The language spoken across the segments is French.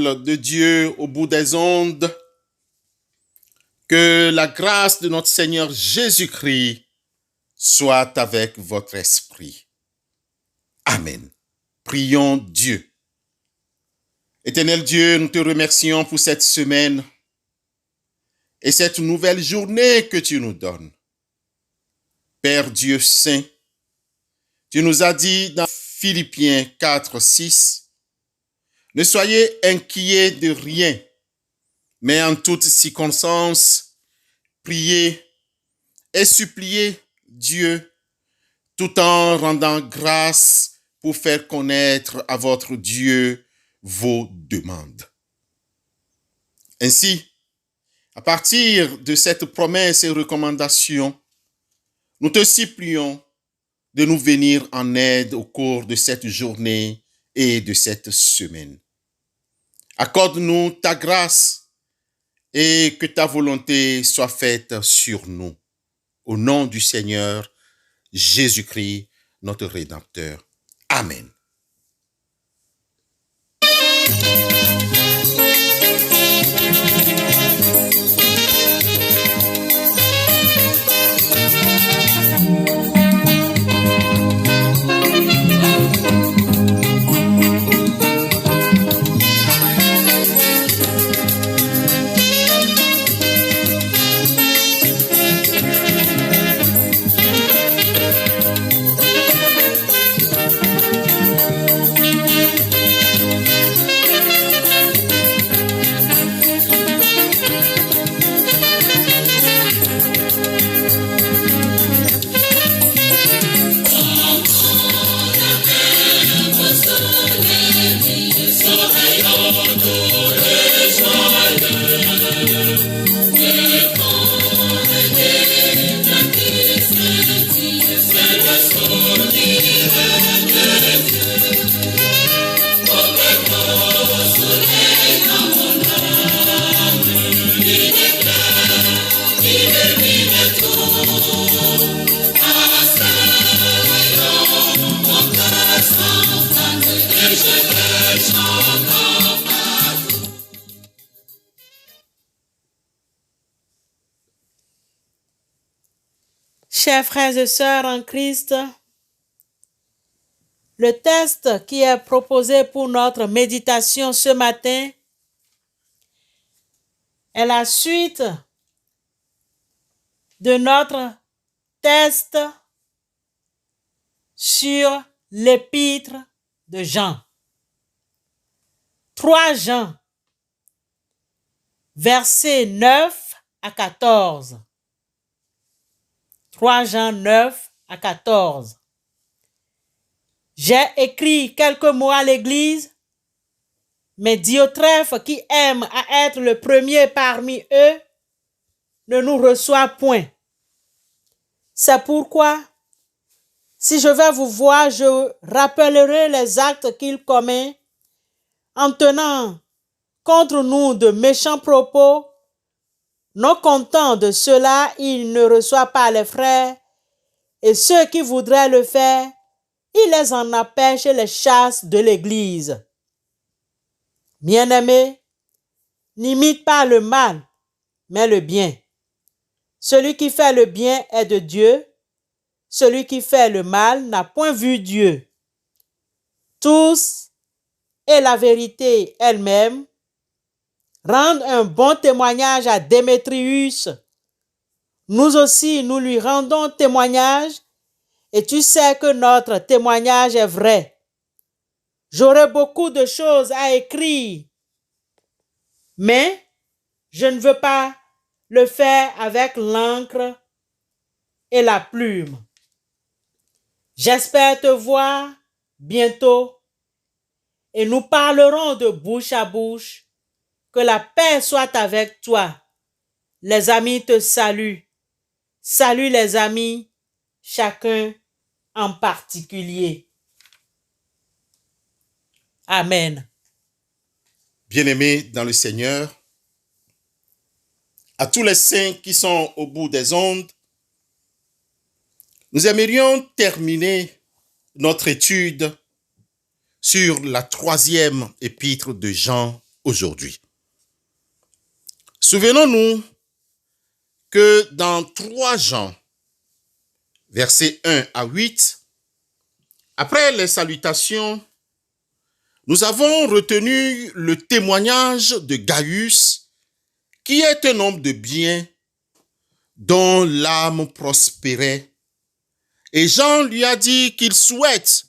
peuple de Dieu au bout des ondes, que la grâce de notre Seigneur Jésus-Christ soit avec votre esprit. Amen. Prions Dieu. Éternel Dieu, nous te remercions pour cette semaine et cette nouvelle journée que tu nous donnes. Père Dieu Saint, tu nous as dit dans Philippiens 4, 6, « Ne soyez inquiets de rien, mais en toutes circonstances, priez et suppliez Dieu, tout en rendant grâce pour faire connaître à votre Dieu vos demandes. » Ainsi, à partir de cette promesse et recommandation, nous te supplions de nous venir en aide au cours de cette journée et de cette semaine. Accorde-nous ta grâce et que ta volonté soit faite sur nous. Au nom du Seigneur Jésus-Christ, notre Rédempteur. Amen. Chers frères et sœurs en Christ, le texte qui est proposé pour notre méditation ce matin est la suite de notre texte sur l'épître de Jean. 3 Jean, versets 9 à 14. 3 Jean 9 à 14. J'ai écrit quelques mots à l'Église, mais Diotrephe, qui aime à être le premier parmi eux, ne nous reçoit point. C'est pourquoi, si je vais vous voir, je rappellerai les actes qu'il commet en tenant contre nous de méchants propos. Non content de cela, il ne reçoit pas les frères, et ceux qui voudraient le faire, il les en empêche et les chasse de l'Église. Bien-aimés, n'imite pas le mal, mais le bien. Celui qui fait le bien est de Dieu, celui qui fait le mal n'a point vu Dieu. Tous, et la vérité elle-même, rendent un bon témoignage à Démétrius. Nous aussi, nous lui rendons témoignage, et tu sais que notre témoignage est vrai. J'aurais beaucoup de choses à écrire, mais je ne veux pas le faire avec l'encre et la plume. J'espère te voir bientôt, et nous parlerons de bouche à bouche. Que la paix soit avec toi. Les amis te saluent. Salut les amis, chacun en particulier. Amen. Bien-aimés dans le Seigneur, à tous les saints qui sont au bout des ondes, nous aimerions terminer notre étude sur la 3e épître de Jean aujourd'hui. Souvenons-nous que dans 3 Jean, versets 1 à 8, après les salutations, nous avons retenu le témoignage de Gaius, qui est un homme de bien, dont l'âme prospérait. Et Jean lui a dit qu'il souhaite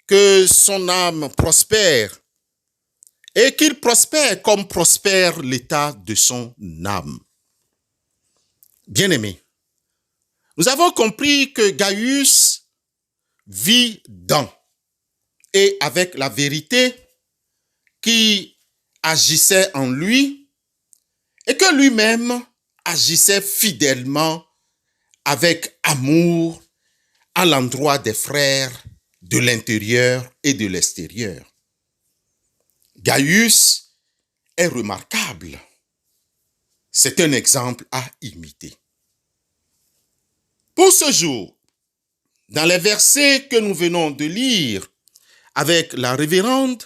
que son âme prospère et qu'il prospère comme prospère l'état de son âme. Bien-aimés, nous avons compris que Gaius vit dans et avec la vérité qui agissait en lui et que lui-même agissait fidèlement avec amour à l'endroit des frères de l'intérieur et de l'extérieur. Gaius est remarquable. C'est un exemple à imiter. Pour ce jour, dans les versets que nous venons de lire avec la révérende,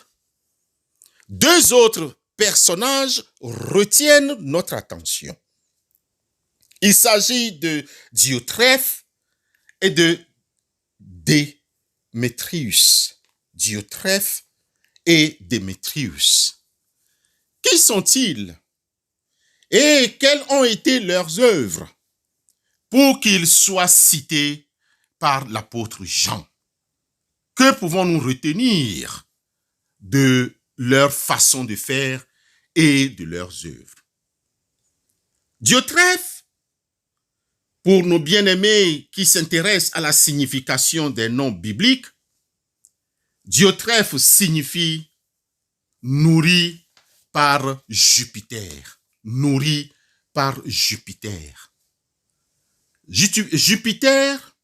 2 autres personnages retiennent notre attention. Il s'agit de Diotrephe et de Démétrius. Diotrephe et Démétrius. Qui sont-ils? Et quelles ont été leurs œuvres pour qu'ils soient cités par l'apôtre Jean? Que pouvons-nous retenir de leur façon de faire et de leurs œuvres? Diotrephe, pour nos bien-aimés qui s'intéressent à la signification des noms bibliques, Diotrephe signifie nourri par Jupiter. Nourri par Jupiter. Jupiter,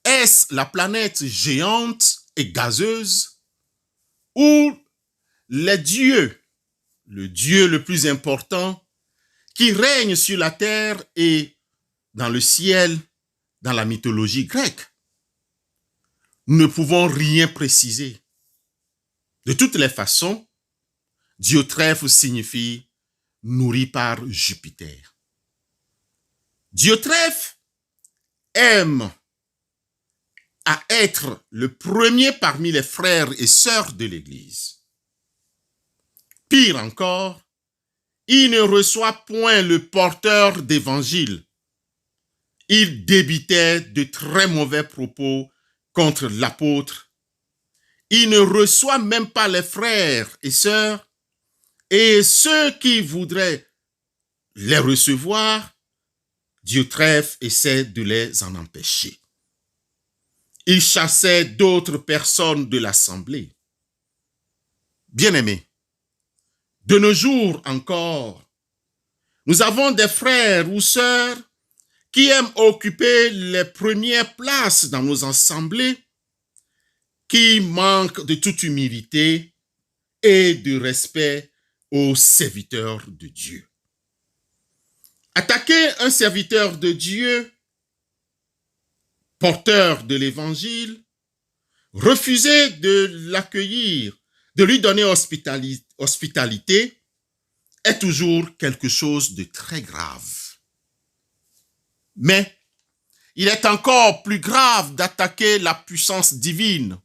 est-ce la planète géante et gazeuse où les dieux, le dieu le plus important qui règne sur la terre et dans le ciel, dans la mythologie grecque? Nous ne pouvons rien préciser. De toutes les façons, Diotrephe signifie nourri par Jupiter. Diotrephe aime à être le premier parmi les frères et sœurs de l'Église. Pire encore, il ne reçoit point le porteur d'évangile. Il débitait de très mauvais propos contre l'apôtre. Il ne reçoit même pas les frères et sœurs, et ceux qui voudraient les recevoir, Diotrephe essaie de les en empêcher. Il chassait d'autres personnes de l'assemblée. Bien-aimés, de nos jours encore, nous avons des frères ou sœurs qui aiment occuper les premières places dans nos assemblées, qui manquent de toute humilité et de respect aux serviteurs de Dieu. Attaquer un serviteur de Dieu, porteur de l'évangile, refuser de l'accueillir, de lui donner hospitalité, est toujours quelque chose de très grave. Mais il est encore plus grave d'attaquer la puissance divine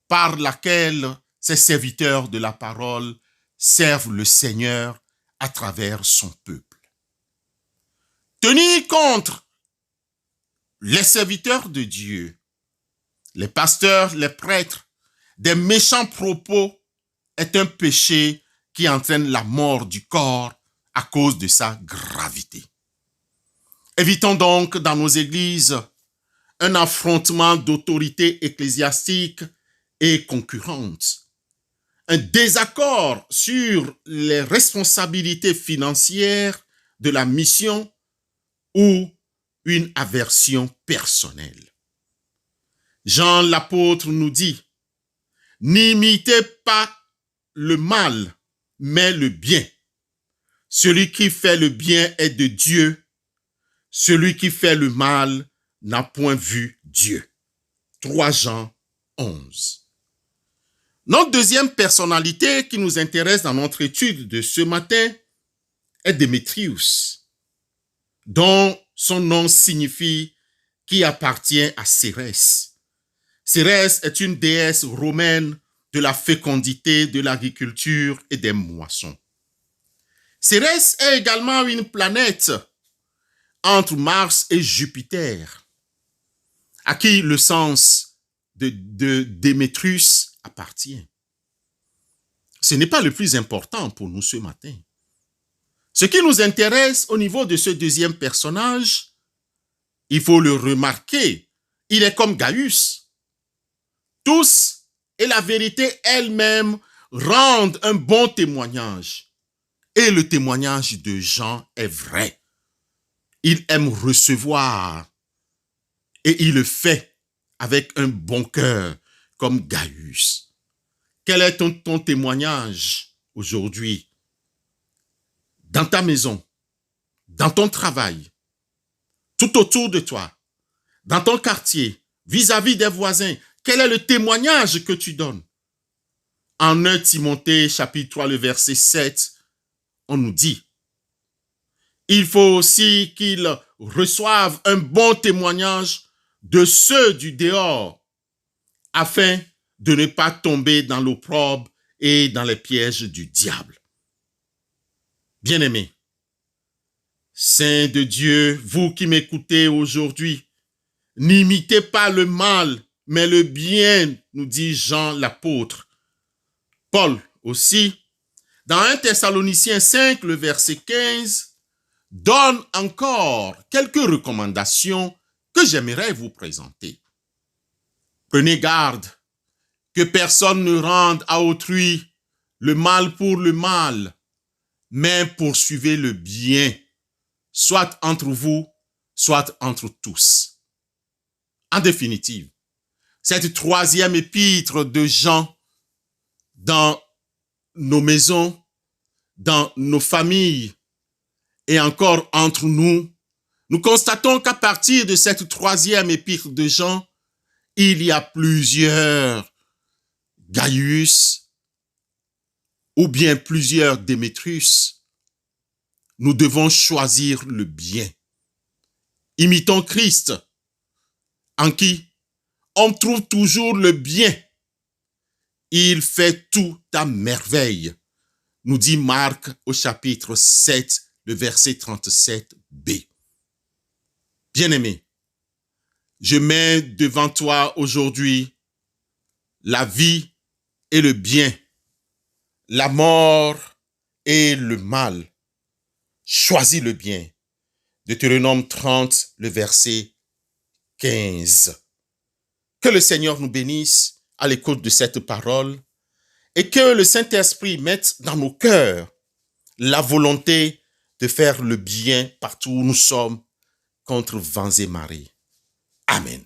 par laquelle ces serviteurs de la parole servent le Seigneur à travers son peuple. Tenir contre les serviteurs de Dieu, les pasteurs, les prêtres, des méchants propos est un péché qui entraîne la mort du corps à cause de sa gravité. Évitons donc dans nos églises un affrontement d'autorités ecclésiastiques et concurrentes, un désaccord sur les responsabilités financières de la mission ou une aversion personnelle. Jean l'apôtre nous dit, « N'imitez pas le mal, mais le bien. Celui qui fait le bien est de Dieu. Celui qui fait le mal n'a point vu Dieu. » 3 Jean 11. Notre deuxième personnalité qui nous intéresse dans notre étude de ce matin est Démétrius, dont son nom signifie « qui appartient à Cérès ». Cérès est une déesse romaine de la fécondité, de l'agriculture et des moissons. Cérès est également une planète entre Mars et Jupiter, à qui le sens de Démétrius appartient. Ce n'est pas le plus important pour nous ce matin. Ce qui nous intéresse au niveau de ce deuxième personnage, il faut le remarquer, il est comme Gaius. Tous et la vérité elle-même rendent un bon témoignage. Et le témoignage de Jean est vrai. Il aime recevoir et il le fait avec un bon cœur comme Gaius. Quel est ton témoignage aujourd'hui? Dans ta maison, dans ton travail, tout autour de toi, dans ton quartier, vis-à-vis des voisins, quel est le témoignage que tu donnes? En 1 Timothée, chapitre 3, le verset 7, on nous dit, il faut aussi qu'ils reçoivent un bon témoignage de ceux du dehors, afin de ne pas tomber dans l'opprobre et dans les pièges du diable. Bien-aimés, saints de Dieu, vous qui m'écoutez aujourd'hui, n'imitez pas le mal, mais le bien, nous dit Jean l'apôtre. Paul aussi, dans 1 Thessaloniciens 5, le verset 15, donne encore quelques recommandations que j'aimerais vous présenter. Prenez garde que personne ne rende à autrui le mal pour le mal, mais poursuivez le bien, soit entre vous, soit entre tous. En définitive, cette troisième épître de Jean dans nos maisons, dans nos familles et encore entre nous, nous constatons qu'à partir de cette troisième épître de Jean, il y a plusieurs Gaius ou bien plusieurs Démétrius. Nous devons choisir le bien. Imitons Christ, en qui on trouve toujours le bien. Il fait tout à merveille, nous dit Marc au chapitre 7, le verset 37b. Bien-aimé, je mets devant toi aujourd'hui la vie et le bien, la mort et le mal. Choisis le bien. Deutéronome 30, le verset 15. Que le Seigneur nous bénisse à l'écoute de cette parole et que le Saint-Esprit mette dans nos cœurs la volonté de faire le bien partout où nous sommes contre vents et marées. Amen.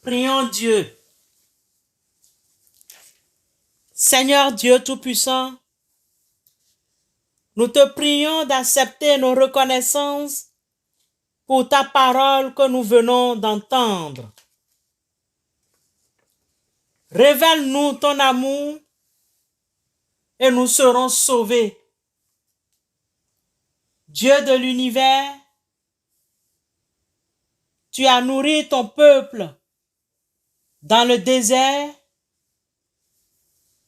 Prions Dieu. Seigneur Dieu Tout-Puissant, nous te prions d'accepter nos reconnaissances pour ta parole que nous venons d'entendre. Révèle-nous ton amour et nous serons sauvés. Dieu de l'univers, tu as nourri ton peuple dans le désert.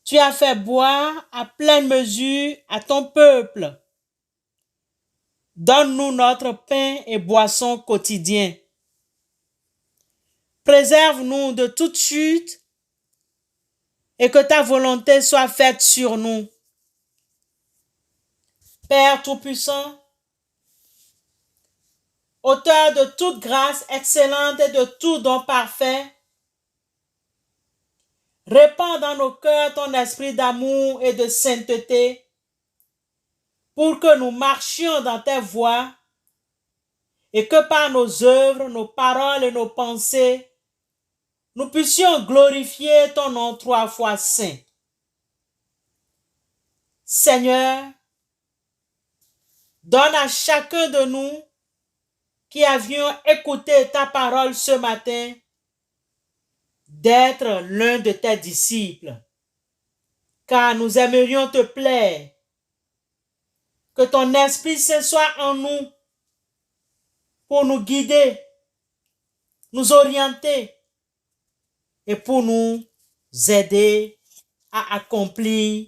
Tu as fait boire à pleine mesure à ton peuple. Donne-nous notre pain et boisson quotidien. Préserve-nous de toute chute et que ta volonté soit faite sur nous. Père Tout-Puissant, auteur de toute grâce excellente et de tout don parfait, répands dans nos cœurs ton esprit d'amour et de sainteté pour que nous marchions dans tes voies et que par nos œuvres, nos paroles et nos pensées, nous puissions glorifier ton nom 3 fois saint. Seigneur, donne à chacun de nous qui avions écouté ta parole ce matin d'être l'un de tes disciples, car nous aimerions te plaire. Que ton Esprit Saint soit en nous pour nous guider, nous orienter et pour nous aider à accomplir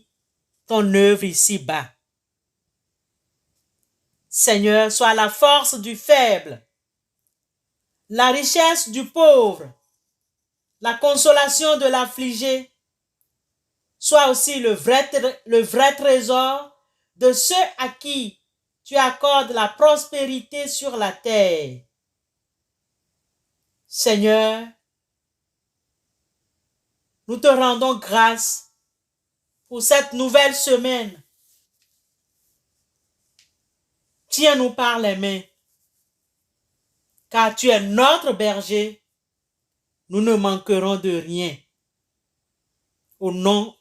ton œuvre ici-bas. Seigneur, sois la force du faible, la richesse du pauvre, la consolation de l'affligé. Sois aussi le vrai trésor de ceux à qui tu accordes la prospérité sur la terre. Seigneur, nous te rendons grâce pour cette nouvelle semaine. Tiens-nous par les mains, car tu es notre berger. Nous ne manquerons de rien. Au nom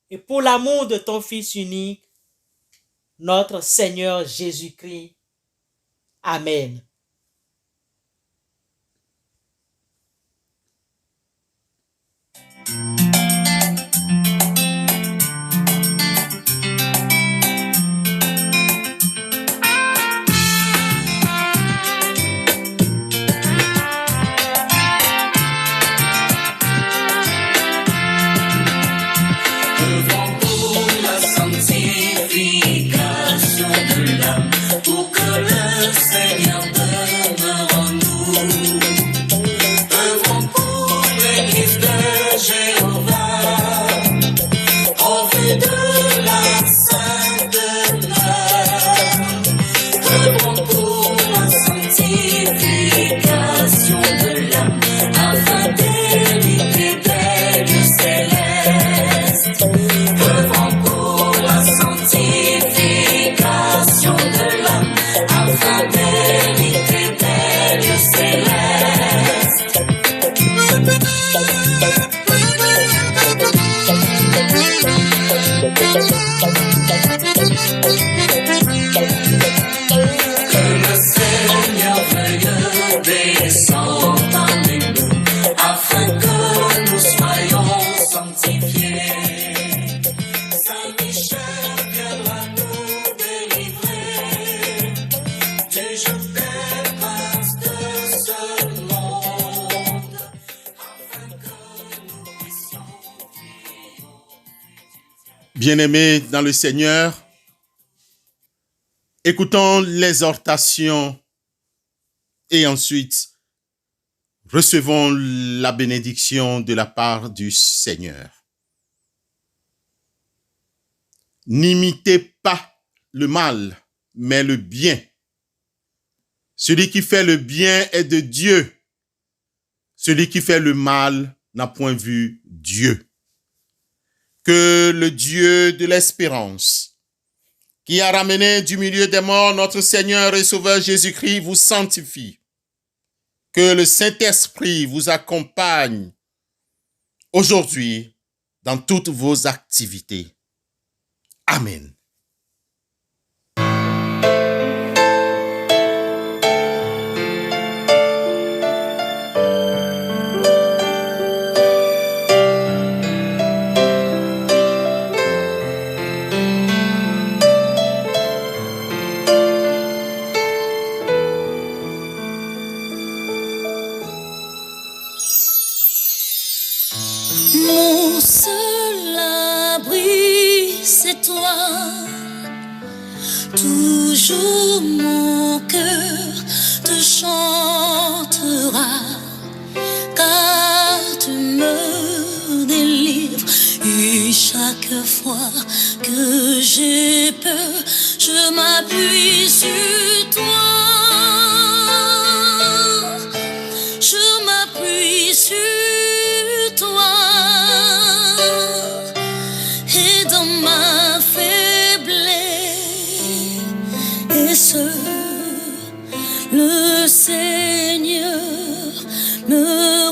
et pour l'amour de ton Fils unique, notre Seigneur Jésus-Christ. Amen. Bien-aimés dans le Seigneur, écoutons l'exhortation et ensuite recevons la bénédiction de la part du Seigneur. N'imitez pas le mal, mais le bien. Celui qui fait le bien est de Dieu. Celui qui fait le mal n'a point vu Dieu. Que le Dieu de l'espérance, qui a ramené du milieu des morts notre Seigneur et Sauveur Jésus-Christ, vous sanctifie. Que le Saint-Esprit vous accompagne aujourd'hui dans toutes vos activités. Amen. toi. Toujours mon cœur te chantera, car tu me délivres. Et chaque fois que j'ai peur, je m'appuie sur toi. Je m'appuie sur toi. Et dans ma faiblesse, le Seigneur me